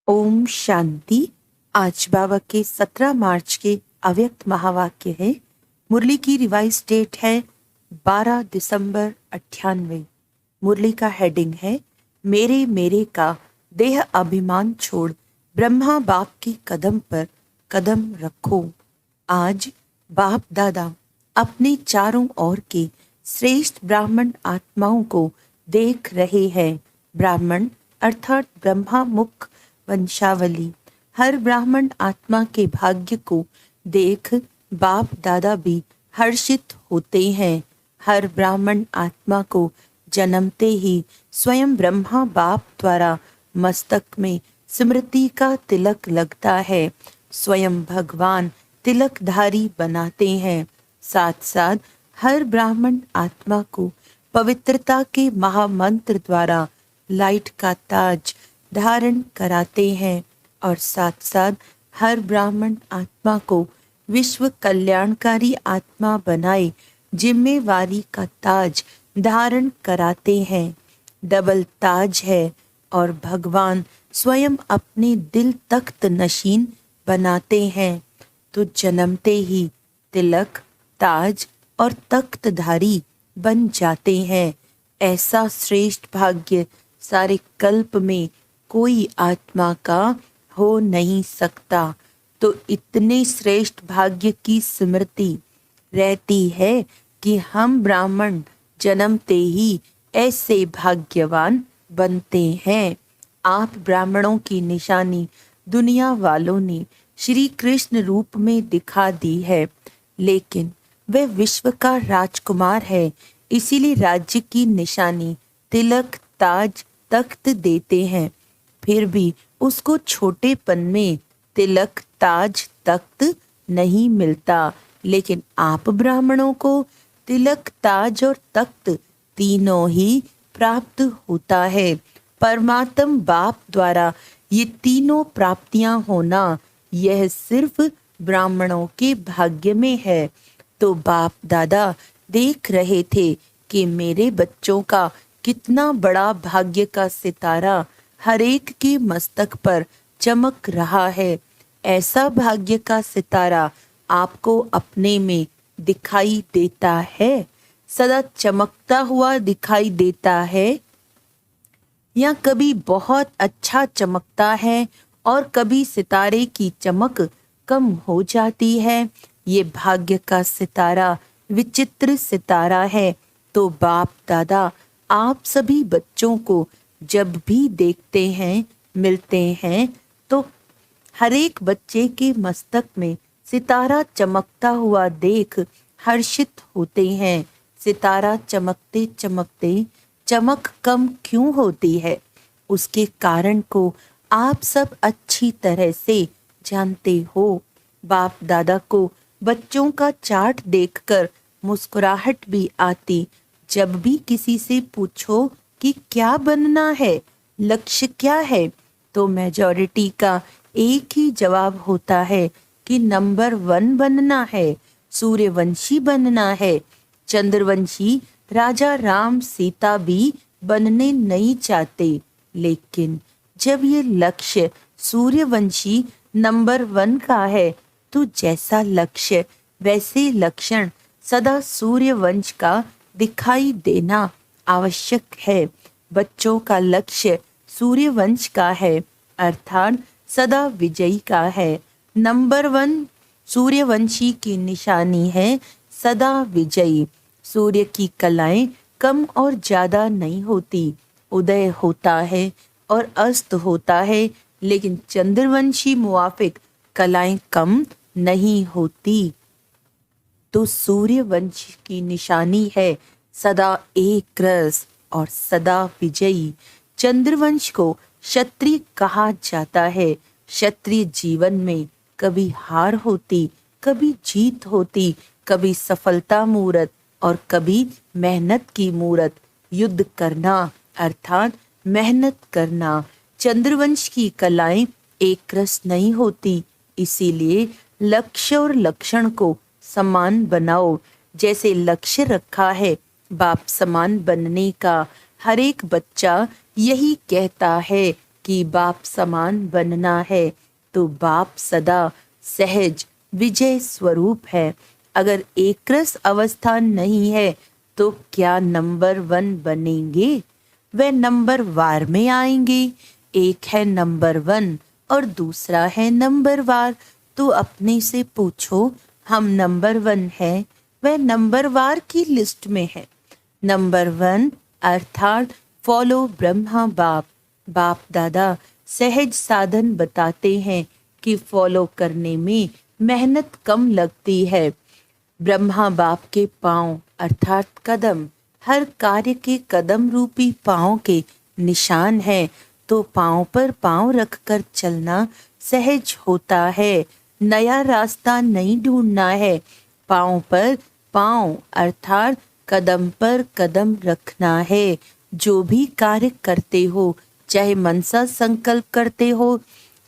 ओम शांति। आज बाबा के 17 मार्च के अव्यक्त महावाक्य है। मुरली की रिवाइज डेट है 12 दिसंबर 98। मुरली का हेडिंग है मेरे मेरे का देह अभिमान छोड़ ब्रह्मा बाप के कदम पर कदम रखो। आज बाप दादा अपने चारों ओर के श्रेष्ठ ब्राह्मण आत्माओं को देख रहे हैं। ब्राह्मण अर्थात ब्रह्मा मुख वंशावली। हर ब्राह्मण आत्मा के भाग्य को देख बाप दादा भी हर्षित होते हैं। हर ब्राह्मण आत्मा को जन्मते ही स्वयं ब्रह्मा बाप द्वारा मस्तक में स्मृति का तिलक लगता है। स्वयं भगवान तिलकधारी बनाते हैं। साथ साथ हर ब्राह्मण आत्मा को पवित्रता के महामंत्र द्वारा लाइट का ताज धारण कराते हैं और साथ साथ हर ब्राह्मण आत्मा को विश्व कल्याणकारी आत्मा बनाए जिम्मेवारी का ताज धारण कराते हैं। डबल ताज है और भगवान स्वयं अपने दिल तख्त नशीन बनाते हैं। तो जन्मते ही तिलक ताज और तख्तधारी बन जाते हैं। ऐसा श्रेष्ठ भाग्य सारे कल्प में कोई आत्मा का हो नहीं सकता। तो इतने श्रेष्ठ भाग्य की स्मृति रहती है कि हम ब्राह्मण जन्मते ही ऐसे भाग्यवान बनते हैं। आप ब्राह्मणों की निशानी दुनिया वालों ने श्री कृष्ण रूप में दिखा दी है, लेकिन वह विश्व का राजकुमार है, इसीलिए राज्य की निशानी तिलक ताज तख्त देते हैं। फिर भी उसको छोटेपन में तिलक ताज तख्त नहीं मिलता, लेकिन आप ब्राह्मणों को तिलक ताज और तख्त तीनों ही प्राप्त होता है। परमात्म बाप द्वारा ये तीनों प्राप्तियां होना यह सिर्फ ब्राह्मणों के भाग्य में है। तो बाप दादा देख रहे थे कि मेरे बच्चों का कितना बड़ा भाग्य का सितारा हर एक के मस्तक पर चमक रहा है। ऐसा भाग्य का सितारा आपको अपने में दिखाई देता है, सदा चमकता हुआ दिखाई देता है, या कभी बहुत अच्छा चमकता है और कभी सितारे की चमक कम हो जाती है। ये भाग्य का सितारा विचित्र सितारा है। तो बाप दादा आप सभी बच्चों को जब भी देखते हैं मिलते हैं तो हर एक बच्चे के मस्तक में सितारा चमकता हुआ देख हर्षित होते हैं। सितारा चमकते चमकते चमक कम क्यों होती है, उसके कारण को आप सब अच्छी तरह से जानते हो। बाप दादा को बच्चों का चार्ट देखकर मुस्कुराहट भी आती। जब भी किसी से पूछो कि क्या बनना है, लक्ष्य क्या है, तो मेजॉरिटी का एक ही जवाब होता है कि नंबर 1 बनना है, सूर्यवंशी बनना है। चंद्रवंशी राजा राम सीता भी बनने नहीं चाहते, लेकिन जब ये लक्ष्य सूर्यवंशी नंबर 1 का है तो जैसा लक्ष्य वैसे लक्षण सदा सूर्यवंश का दिखाई देना आवश्यक है। बच्चों का लक्ष्य सूर्यवंश का है, अर्थात सदा विजयी का है। नंबर 1 सूर्यवंशी की निशानी है सदा विजयी। सूर्य की कलाएं कम और ज्यादा नहीं होती, उदय होता है और अस्त होता है, लेकिन चंद्रवंशी मुआफिक कलाएं कम नहीं होती। तो सूर्यवंश की निशानी है सदा एक रस और सदा विजयी। चंद्रवंश को क्षत्रिय कहा जाता है। क्षत्रिय जीवन में कभी हार होती, कभी जीत होती, कभी सफलता मूरत और कभी मेहनत की मूरत। युद्ध करना अर्थात मेहनत करना। चंद्रवंश की कलाएं एक रस नहीं होती, इसीलिए लक्ष्य और लक्षण को समान बनाओ। जैसे लक्ष्य रखा है बाप समान बनने का, हर एक बच्चा यही कहता है कि बाप समान बनना है तो बाप सदा सहज विजय स्वरूप है। अगर एक रस अवस्था नहीं है तो क्या नंबर 1 बनेंगे? वे नंबर वार में आएंगे। एक है नंबर 1 और दूसरा है नंबर वार। तो अपने से पूछो, हम नंबर 1 है वह नंबर वार की लिस्ट में है। नंबर 1 अर्थात फॉलो ब्रह्मा बाप। बाप दादा सहज साधन बताते हैं कि फॉलो करने में मेहनत कम लगती है। ब्रह्मा बाप के पांव अर्थात कदम हर कार्य के कदम रूपी पांव के निशान है। तो पांव पर पांव रखकर चलना सहज होता है। नया रास्ता नहीं ढूंढना है। पांव पर पांव अर्थात कदम पर कदम रखना है। जो भी कार्य करते हो, चाहे मनसा संकल्प करते हो,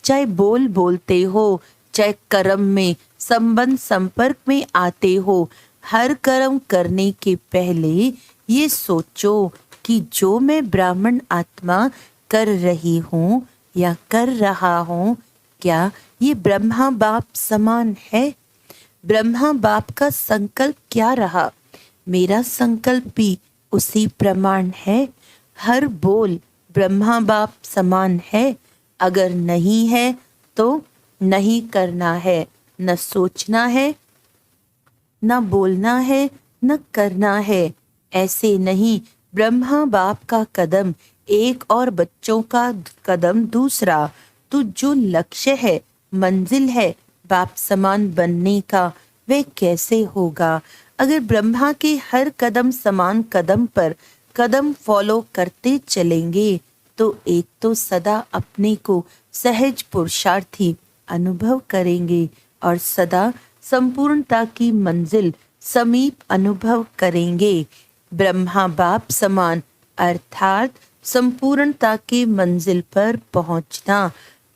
चाहे बोलते हो, चाहे कर्म में संबंध संपर्क में आते हो, हर कर्म करने के पहले ये सोचो कि जो मैं ब्राह्मण आत्मा कर रही हूँ या कर रहा हूँ, क्या ये ब्रह्मा बाप समान है? ब्रह्मा बाप का संकल्प क्या रहा, मेरा संकल्प भी उसी प्रमाण है। हर बोल ब्रह्मा बाप समान है। अगर नहीं है तो नहीं करना है, न सोचना है, न बोलना है, न करना है। ऐसे नहीं, ब्रह्मा बाप का कदम एक और बच्चों का कदम दूसरा। तो जो लक्ष्य है, मंजिल है बाप समान बनने का, वह कैसे होगा? अगर ब्रह्मा के हर कदम समान कदम पर कदम फॉलो करते चलेंगे तो एक तो सदा अपने को सहज पुरुषार्थी अनुभव करेंगे और सदा संपूर्णता की मंजिल समीप अनुभव करेंगे। ब्रह्मा बाप समान अर्थात संपूर्णता के मंजिल पर पहुंचना।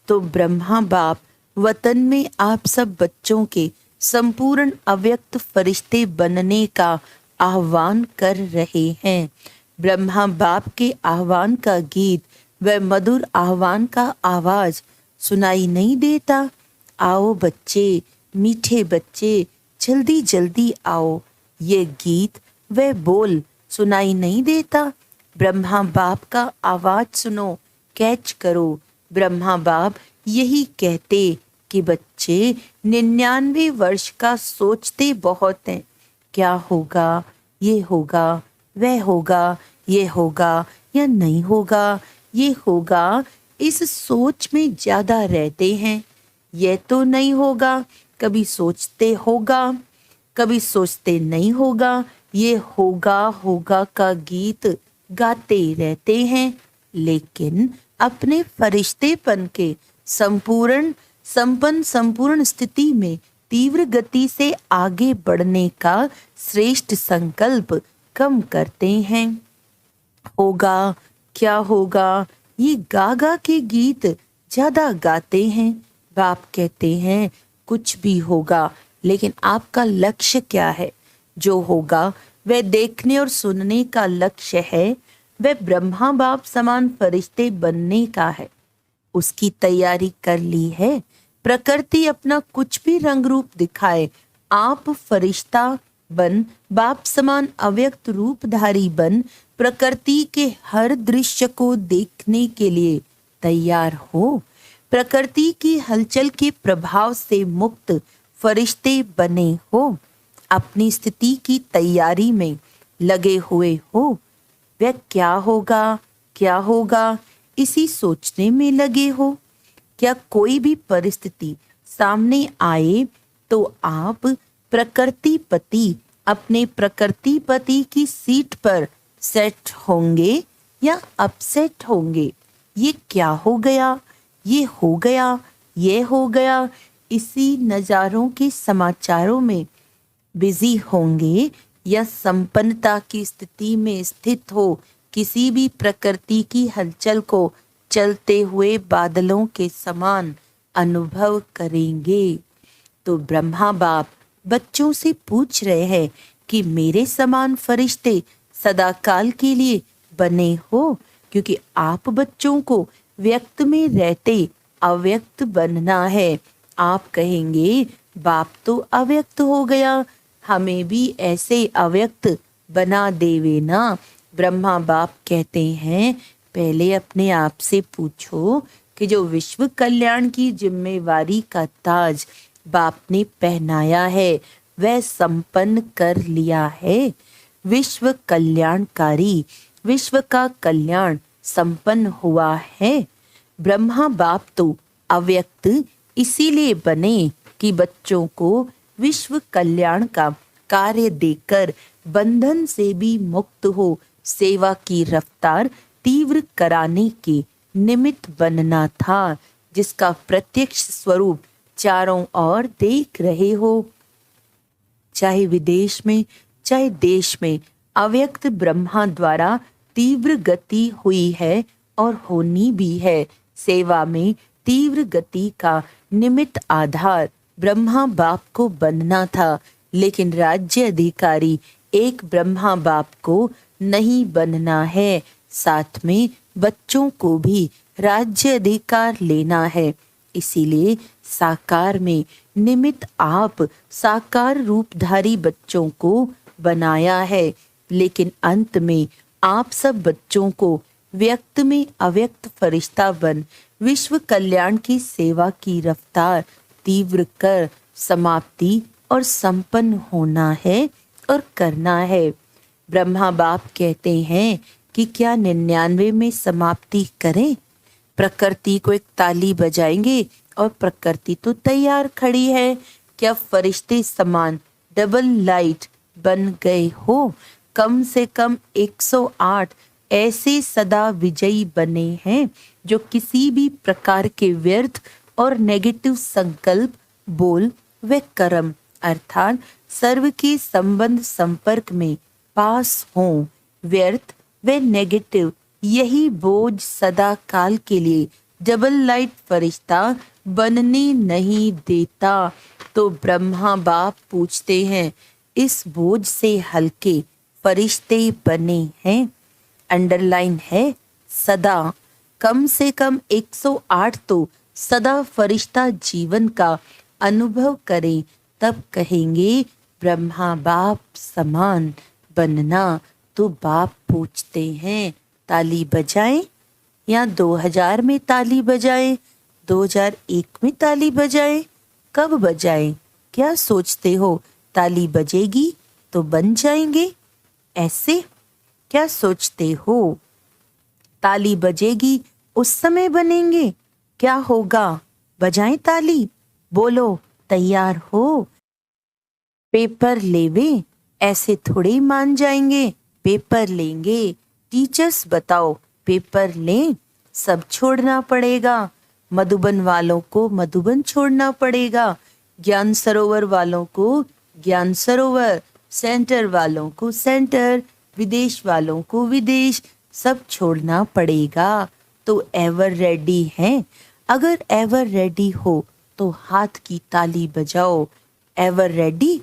तो ब्रह्मा बाप वतन में आप सब बच्चों के संपूर्ण अव्यक्त फरिश्ते बनने का आह्वान कर रहे हैं। ब्रह्मा बाप के आह्वान का गीत व मधुर आह्वान का आवाज सुनाई नहीं देता? आओ बच्चे, मीठे बच्चे, जल्दी जल्दी आओ। ये गीत व बोल सुनाई नहीं देता? ब्रह्मा बाप का आवाज सुनो, कैच करो। ब्रह्मा बाप यही कहते कि बच्चे 99 वर्ष का सोचते बहुत हैं। क्या होगा, ये होगा, वह होगा, ये होगा या नहीं होगा, ये होगा, इस सोच में ज्यादा रहते हैं। यह तो नहीं होगा, कभी सोचते होगा, कभी सोचते नहीं होगा। ये होगा होगा का गीत गाते रहते हैं, लेकिन अपने फरिश्तेपन के संपूर्ण स्थिति में तीव्र गति से आगे बढ़ने का श्रेष्ठ संकल्प कम करते हैं। होगा, क्या होगा, ये गागा के गीत ज्यादा गाते हैं। बाप कहते हैं कुछ भी होगा, लेकिन आपका लक्ष्य क्या है? जो होगा वह देखने और सुनने का लक्ष्य है, वह ब्रह्मा बाप समान फरिश्ते बनने का है। उसकी तैयारी कर ली है। प्रकृति अपना कुछ भी रंग रूप दिखाए, आप फरिश्ता बन, बाप समान अव्यक्त रूपधारी बन, प्रकृति के हर दृश्य को देखने के लिए तैयार हो। प्रकृति की हलचल के प्रभाव से मुक्त फरिश्ते बने हो। अपनी स्थिति की तैयारी में लगे हुए हो। वह क्या होगा, क्या होगा, इसी सोचने में लगे हो। क्या कोई भी परिस्थिति सामने आए तो आप प्रकृतिपति अपने प्रकृतिपति की सीट पर सेट होंगे या अपसेट होंगे? ये क्या हो गया, ये हो गया, ये हो गया, इसी नज़ारों के समाचारों में बिजी होंगे या संपन्नता की स्थिति में स्थित हो किसी भी प्रकृति की हलचल को चलते हुए बादलों के समान अनुभव करेंगे? तो ब्रह्मा बाप बच्चों से पूछ रहे हैं कि मेरे समान फरिश्ते सदा काल के लिए बने हो, क्योंकि आप बच्चों को व्यक्त में रहते अव्यक्त बनना है। आप कहेंगे बाप तो अव्यक्त हो गया, हमें भी ऐसे अव्यक्त बना देवे ना। ब्रह्मा बाप कहते हैं पहले अपने आप से पूछो कि जो विश्व कल्याण की जिम्मेवारी का ताज बाप ने पहनाया है वह संपन्न कर लिया है। विश्व कल्याणकारी, विश्व का कल्याण संपन्न हुआ है। ब्रह्मा बाप तो अव्यक्त इसीलिए बने कि बच्चों को विश्व कल्याण का कार्य देकर बंधन से भी मुक्त हो सेवा की रफ्तार तीव्र कराने के निमित्त बनना था, जिसका प्रत्यक्ष स्वरूप चारों ओर देख रहे हो। चाहे विदेश में चाहे देश में अव्यक्त ब्रह्मा द्वारा तीव्र गति हुई है और होनी भी है। सेवा में तीव्र गति का निमित्त आधार ब्रह्मा बाप को बनना था, लेकिन राज्य अधिकारी एक ब्रह्मा बाप को नहीं बनना है। साथ में बच्चों को भी राज्य अधिकार लेना है। इसीलिए साकार में निमित्त आप साकार रूपधारी बच्चों को बनाया है, लेकिन अंत में आप सब बच्चों को व्यक्त में अव्यक्त फरिश्ता बन विश्व कल्याण की सेवा की रफ्तार तीव्र कर समाप्ति और संपन्न होना है और करना है। ब्रह्मा बाप कहते हैं कि क्या 99 में समाप्ति करें? प्रकृति को एक ताली बजाएंगे और प्रकृति तो तैयार खड़ी है। क्या फरिश्ते समान डबल लाइट बन गए हो? कम से कम 108 ऐसे सदा विजयी बने हैं जो किसी भी प्रकार के व्यर्थ और नेगेटिव संकल्प, बोल व कर्म अर्थात सर्व के संबंध संपर्क में पास हों। व्यर्थ व नेगेटिव यही बोझ सदा काल के लिए डबल लाइट फरिश्ता बनने नहीं देता। तो ब्रह्मा बाप पूछते हैं इस बोझ से हल्के फरिश्ते बने हैं। अंडरलाइन है सदा, कम से कम 108 तो सदा फरिश्ता जीवन का अनुभव करें, तब कहेंगे ब्रह्मा बाप समान बनना। तो बाप पूछते हैं ताली बजाएं या 2000 में ताली बजाएं, 2001 में ताली बजाएं, कब बजाएं? क्या सोचते हो ताली बजेगी तो बन जाएंगे? ऐसे क्या सोचते हो ताली बजेगी उस समय बनेंगे? क्या होगा? बजाएं ताली, बोलो तैयार हो। पेपर लेवे ऐसे थोड़े ही मान जाएंगे। पेपर लेंगे, टीचर्स बताओ पेपर लें, सब छोड़ना पड़ेगा। मधुबन वालों को मधुबन छोड़ना पड़ेगा, ज्ञान सरोवर वालों को ज्ञान सरोवर, सेंटर वालों को सेंटर, विदेश वालों को विदेश, सब छोड़ना पड़ेगा। तो एवर रेडी हैं? अगर एवर रेडी हो तो हाथ की ताली बजाओ। Ever ready?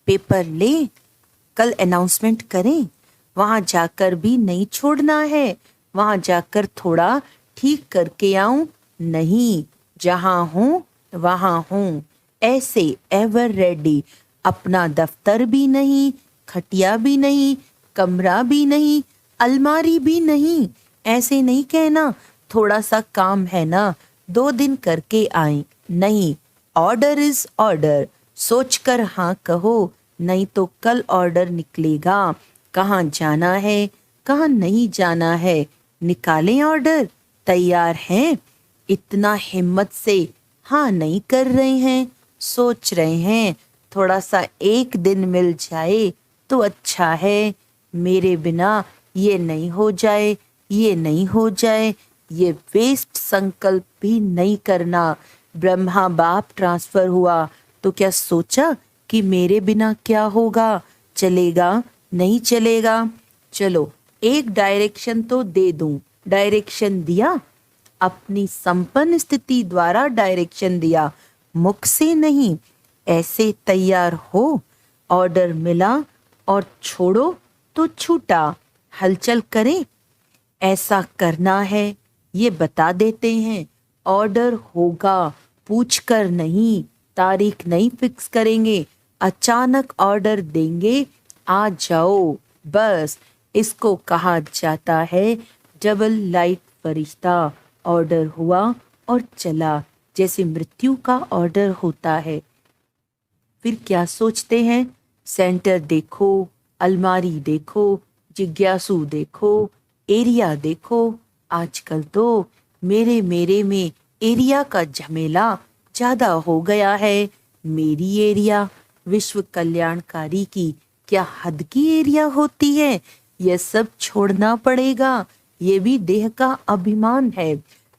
पेपर ले, कल अनाउंसमेंट करें। वहां जाकर भी नहीं छोड़ना है, वहां जाकर थोड़ा ठीक करके आऊं नहीं, जहां हूं वहां हूं। ऐसे एवर रेडी, अपना दफ्तर भी नहीं, खटिया भी नहीं, कमरा भी नहीं, अलमारी भी नहीं। ऐसे नहीं कहना थोड़ा सा काम है ना 2 दिन करके आए, नहीं, ऑर्डर इज ऑर्डर। सोचकर हाँ कहो, नहीं तो कल ऑर्डर निकलेगा। कहाँ जाना है कहाँ नहीं जाना है, निकालें ऑर्डर। तैयार हैं? इतना हिम्मत से हाँ नहीं कर रहे हैं, सोच रहे हैं थोड़ा सा एक दिन मिल जाए तो अच्छा है। मेरे बिना ये नहीं हो जाए, ये नहीं हो जाए, ये वेस्ट संकल्प भी नहीं करना। ब्रह्मा बाप ट्रांसफर हुआ तो क्या सोचा कि मेरे बिना क्या होगा, चलेगा नहीं चलेगा? चलो एक डायरेक्शन तो दे दूं। डायरेक्शन दिया, अपनी संपन्न स्थिति द्वारा डायरेक्शन दिया, मुख से नहीं। ऐसे तैयार हो, ऑर्डर मिला और छोड़ो तो छूटा, हलचल करें। ऐसा करना है ये बता देते हैं ऑर्डर होगा, पूछकर नहीं, तारीख नहीं फिक्स करेंगे, अचानक ऑर्डर देंगे, आ जाओ। बस इसको कहा जाता है डबल लाइट फरिश्ता। ऑर्डर हुआ और चला, जैसे मृत्यु का ऑर्डर होता है। फिर क्या सोचते हैं? सेंटर देखो, अलमारी देखो, जिज्ञासु देखो, एरिया देखो। आजकल तो मेरे मेरे में एरिया का झमेला ज्यादा हो गया है। मेरी एरिया, विश्व कल्याणकारी की क्या हद की एरिया होती है? यह सब छोड़ना पड़ेगा। ये भी देह का अभिमान है।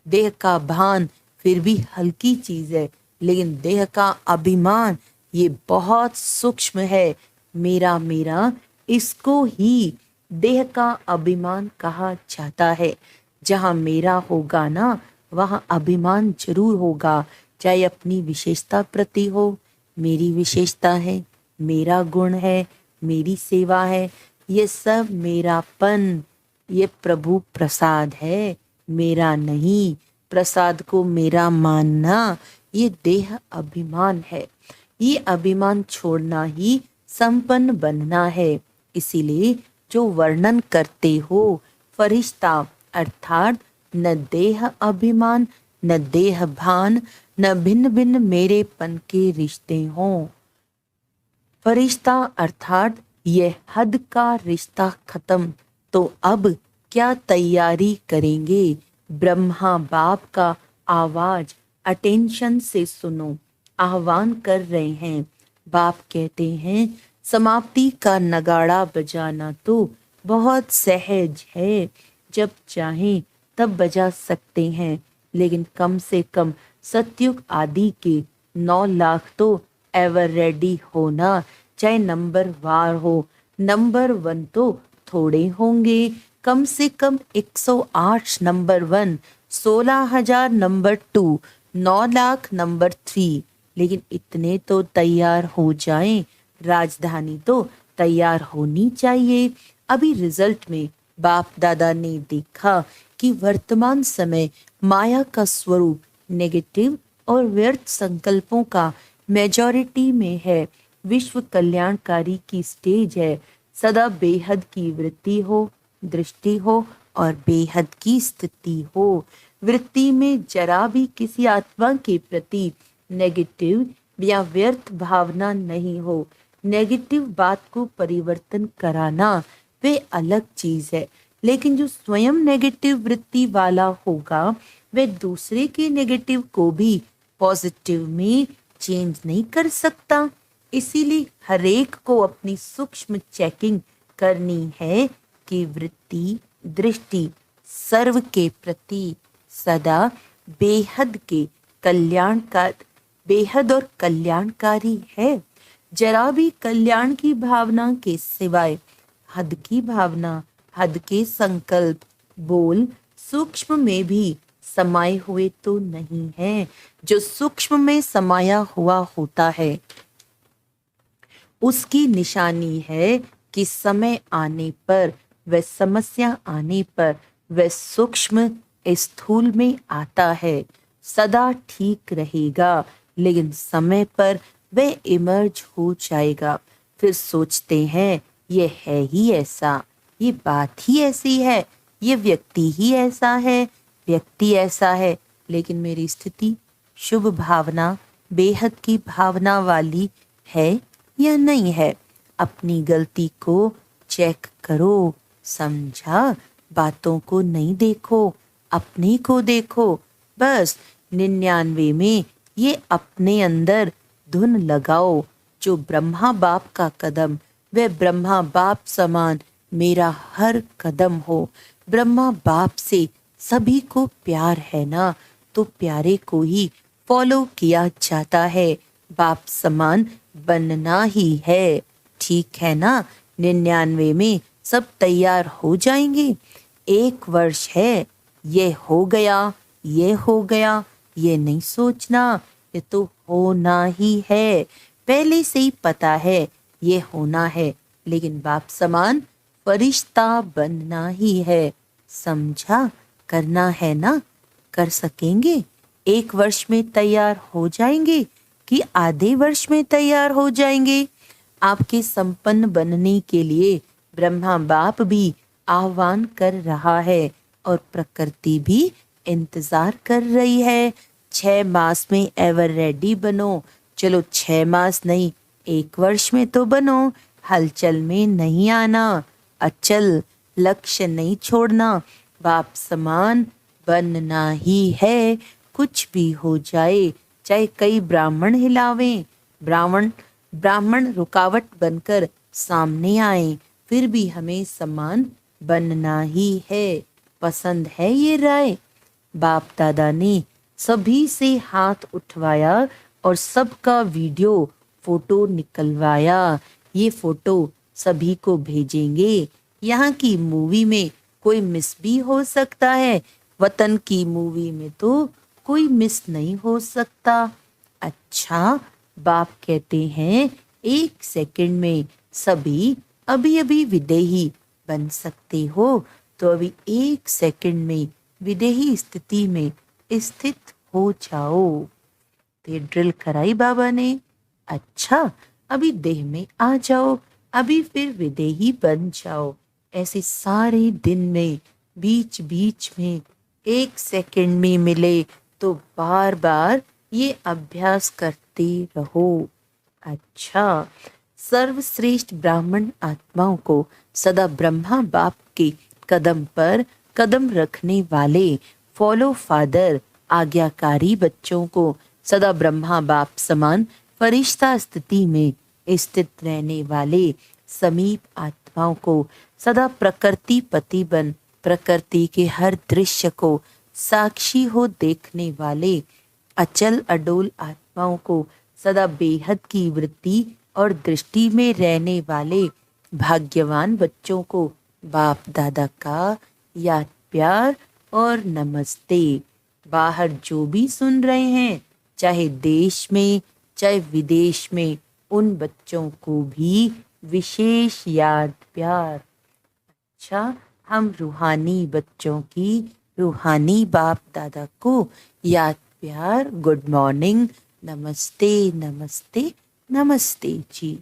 देह का भान फिर भी हल्की चीज है, लेकिन देह का अभिमान ये बहुत सूक्ष्म है। मेरा मेरा, इसको ही देह का अभिमान कहा जाता है। जहाँ मेरा होगा ना, वहाँ अभिमान जरूर होगा, चाहे अपनी विशेषता प्रति हो। मेरी विशेषता है, मेरा गुण है, मेरी सेवा है, ये सब मेरापन, ये प्रभु प्रसाद है, मेरा नहीं। प्रसाद को मेरा मानना ये देह अभिमान है। ये अभिमान छोड़ना ही संपन्न बनना है। इसीलिए जो वर्णन करते हो फरिश्ता, अर्थात न देह अभिमान, न देह भान, न भिन्न भिन्न मेरेपन के रिश्ते हों। फरिश्ता अर्थात यह हद का रिश्ता खत्म, तो अब क्या तैयारी करेंगे? ब्रह्मा बाप का आवाज अटेंशन से सुनो, आह्वान कर रहे हैं। बाप कहते हैं समाप्ति का नगाड़ा बजाना तो बहुत सहज है, जब चाहें तब बजा सकते हैं, लेकिन कम से कम सतयुग आदि के 9 लाख तो एवर रेडी होना, चाहे नंबर वार हो। नंबर 1 तो थोड़े होंगे, कम से कम 108 नंबर 1, 16,000 नंबर 2, 9 लाख नंबर 3। लेकिन इतने तो तैयार हो जाएं, राजधानी तो तैयार होनी चाहिए। अभी रिजल्ट में बाप दादा ने देखा कि वर्तमान समय माया का स्वरूप नेगेटिव और व्यर्थ संकल्पों का मेजॉरिटी में है। विश्व कल्याणकारी की स्टेज है। सदा बेहद की वृत्ति हो, दृष्टि हो और बेहद की स्थिति हो। वृत्ति में जरा भी किसी आत्मा के प्रति नेगेटिव या व्यर्थ भावना नहीं हो। नेगेटिव बात को परिवर्तन कराना वे अलग चीज है, लेकिन जो स्वयं नेगेटिव वृत्ति वाला होगा वह दूसरे के नेगेटिव को भी पॉजिटिव में चेंज नहीं कर सकता। इसीलिए हरेक को अपनी सूक्ष्म चेकिंग करनी है कि वृत्ति, दृष्टि सर्व के प्रति सदा बेहद के बेहद और कल्याणकारी है। जरा भी कल्याण की भावना के सिवाय हद की भावना, हद के संकल्प, बोल सूक्ष्म में भी समाये हुए तो नहीं है। जो सूक्ष्म में समाया हुआ होता है उसकी निशानी है कि समय आने पर, वह समस्या आने पर वह सूक्ष्म स्थूल में आता है। सदा ठीक रहेगा, लेकिन समय पर वह इमर्ज हो जाएगा। फिर सोचते हैं ये है ही ऐसा, ये बात ही ऐसी है, ये व्यक्ति ही ऐसा है, व्यक्ति ऐसा है, लेकिन मेरी स्थिति शुभ भावना, बेहद की भावना वाली है या नहीं है। अपनी गलती को चेक करो, समझा? बातों को नहीं देखो, अपने को देखो। बस 99 में ये अपने अंदर धुन लगाओ। जो ब्रह्मा बाप का कदम, वह ब्रह्मा बाप समान मेरा हर कदम हो। ब्रह्मा बाप से सभी को प्यार है ना, तो प्यारे को ही फॉलो किया जाता है। बाप समान बनना ही है, ठीक है ना? 99 में सब तैयार हो जाएंगे। 1 वर्ष है, ये हो गया, ये हो गया, ये नहीं सोचना, ये तो होना ही है। पहले से ही पता है ये होना है, लेकिन बाप समान फरिश्ता बनना ही है। समझा? करना है ना? कर सकेंगे? 1 वर्ष में तैयार हो जाएंगे कि आधे वर्ष में तैयार हो जाएंगे? आपके संपन्न बनने के लिए ब्रह्मा बाप भी आह्वान कर रहा है और प्रकृति भी इंतजार कर रही है। 6 मास में एवर रेडी बनो। चलो 6 मास नहीं, 1 वर्ष में तो बनो। हलचल में नहीं आना, अचल लक्ष्य नहीं छोड़ना, बाप समान बनना ही है। कुछ भी हो जाए, चाहे कई ब्राह्मण हिलावें, ब्राह्मण रुकावट बनकर सामने आए, फिर भी हमें समान बनना ही है। पसंद है ये राय? बाप दादा ने सभी से हाथ उठवाया और सबका वीडियो फोटो निकलवाया। ये फोटो सभी को भेजेंगे। यहाँ की मूवी में कोई मिस भी हो सकता है, वतन की मूवी में तो कोई मिस नहीं हो सकता। अच्छा, बाप कहते हैं 1 सेकंड में सभी अभी अभी विदेही बन सकते हो, तो अभी 1 सेकंड में विदेही स्थिति में स्थित हो जाओ। तो ड्रिल कराई बाबा ने। अच्छा, अभी देह में आ जाओ, अभी फिर विदेही बन जाओ। ऐसे सारे दिन में बीच बीच में 1 सेकंड में मिले तो बार बार ये अभ्यास करते रहो। अच्छा, सर्वश्रेष्ठ ब्राह्मण आत्माओं को सदा ब्रह्मा बाप के कदम पर कदम रखने वाले फॉलो फादर आज्ञाकारी बच्चों को सदा ब्रह्मा बाप समान फरिश्ता स्थिति में स्थित रहने वाले समीप आत्माओं को सदा प्रकृति पति बन प्रकृति के हर दृश्य को साक्षी हो देखने वाले अचल अडोल आत्माओं को सदा बेहद की वृत्ति और दृष्टि में रहने वाले भाग्यवान बच्चों को बाप दादा का याद प्यार और नमस्ते। बाहर जो भी सुन रहे हैं, चाहे देश में चाहे विदेश में, उन बच्चों को भी विशेष याद प्यार। अच्छा, हम रूहानी बच्चों की रूहानी बाप दादा को याद प्यार, गुड मॉर्निंग, नमस्ते नमस्ते नमस्ते जी।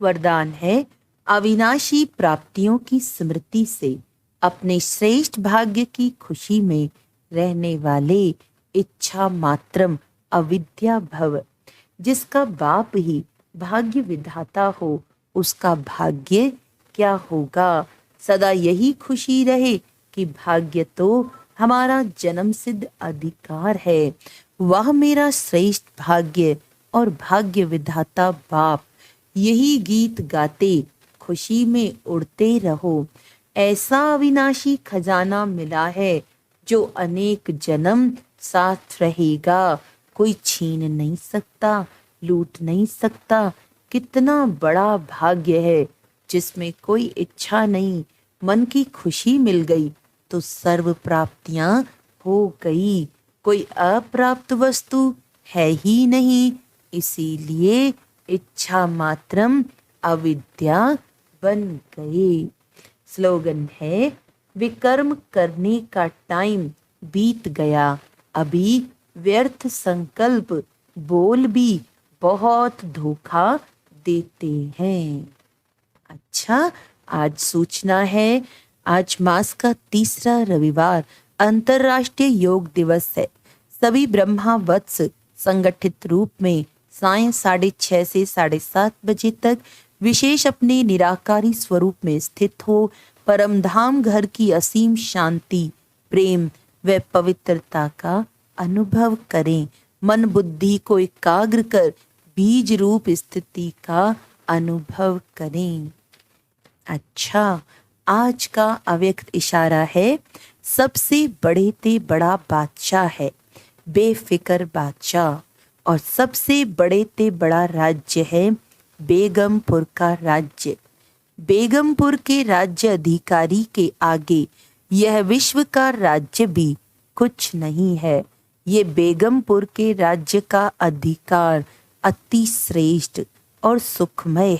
वरदान है, अविनाशी प्राप्तियों की स्मृति से अपने श्रेष्ठ भाग्य की खुशी में रहने वाले इच्छा मात्रम अविद्या भव। जिसका बाप ही भाग्य विधाता हो, उसका भाग्य क्या होगा? सदा यही खुशी रहे कि भाग्य तो हमारा जन्म सिद्ध अधिकार है, वह मेरा श्रेष्ठ भाग्य और भाग्य विधाता बाप। यही गीत गाते खुशी में उड़ते रहो। ऐसा अविनाशी खजाना मिला है जो अनेक जन्म साथ रहेगा, कोई छीन नहीं सकता, लूट नहीं सकता। कितना बड़ा भाग्य है जिसमें कोई इच्छा नहीं, मन की खुशी मिल गई तो सर्व प्राप्तियां हो गई। कोई अप्राप्त वस्तु है ही नहीं, इसीलिए इच्छा मात्रम अविद्या बन गए। स्लोगन है, विकर्म करने का टाइम बीत गया, अभी व्यर्थ संकल्प बोल भी बहुत धोखा देते हैं। अच्छा, आज सूचना है, आज मास का तीसरा रविवार अंतर्राष्ट्रीय योग दिवस है। सभी ब्रह्मा वत्स संगठित रूप में सायं 6:30 से 7:30 बजे तक विशेष अपने निराकारी स्वरूप में स्थित हो परम धाम घर की असीम शांति, प्रेम व पवित्रता का अनुभव करें। मन बुद्धि को एकाग्र कर बीज रूप स्थिति का अनुभव करें। अच्छा, आज का अव्यक्त इशारा है, सबसे बड़े ते बड़ा बादशाह है बेफिक्र बादशाह, और सबसे बड़े ते बड़ा राज्य है बेगमपुर का राज्य। बेगमपुर के राज्य अधिकारी के आगे यह विश्व का राज्य भी कुछ नहीं है। ये बेगमपुर के राज्य का अधिकार अति श्रेष्ठ और सुखमय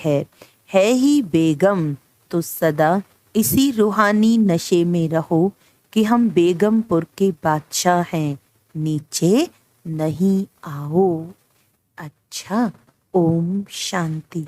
है ही बेगम। तो सदा इसी रूहानी नशे में रहो कि हम बेगमपुर के बादशाह हैं, नीचे नहीं आओ। अच्छा, ओम शांति।